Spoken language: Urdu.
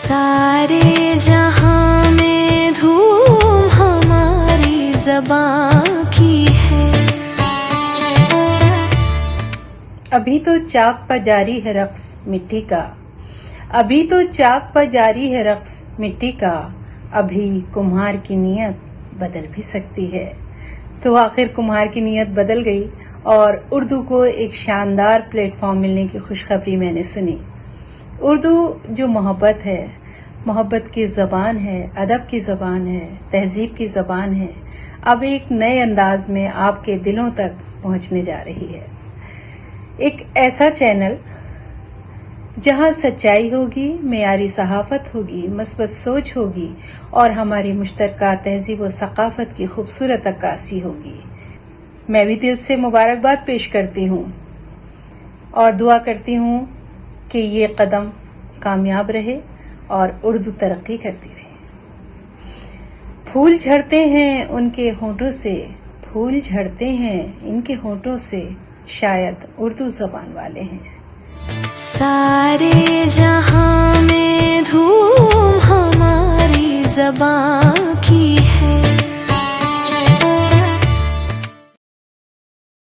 سارے جہاں میں دھوم ہماری زبان کی ہے. ابھی تو چاک پہ جاری ہے رقص مٹی کا، ابھی تو چاک پہ جاری ہے رقص مٹی کا، ابھی کمہار کی نیت بدل بھی سکتی ہے. تو آخر کمہار کی نیت بدل گئی اور اردو کو ایک شاندار پلیٹ فارم ملنے کی خوشخبری میں نے سنی. اردو جو محبت ہے، محبت کی زبان ہے، ادب کی زبان ہے، تہذیب کی زبان ہے، اب ایک نئے انداز میں آپ کے دلوں تک پہنچنے جا رہی ہے. ایک ایسا چینل جہاں سچائی ہوگی، معیاری صحافت ہوگی، مثبت سوچ ہوگی اور ہماری مشترکہ تہذیب و ثقافت کی خوبصورت عکاسی ہوگی. میں بھی دل سے مبارکباد پیش کرتی ہوں اور دعا کرتی ہوں کہ یہ قدم کامیاب رہے اور اردو ترقی کرتی رہے. پھول جھڑتے ہیں ان کے ہونٹوں سے، پھول جھڑتے ہیں ان کے ہونٹوں سے، شاید اردو زبان والے ہیں. سارے جہاں میں دھوم ہماری زبان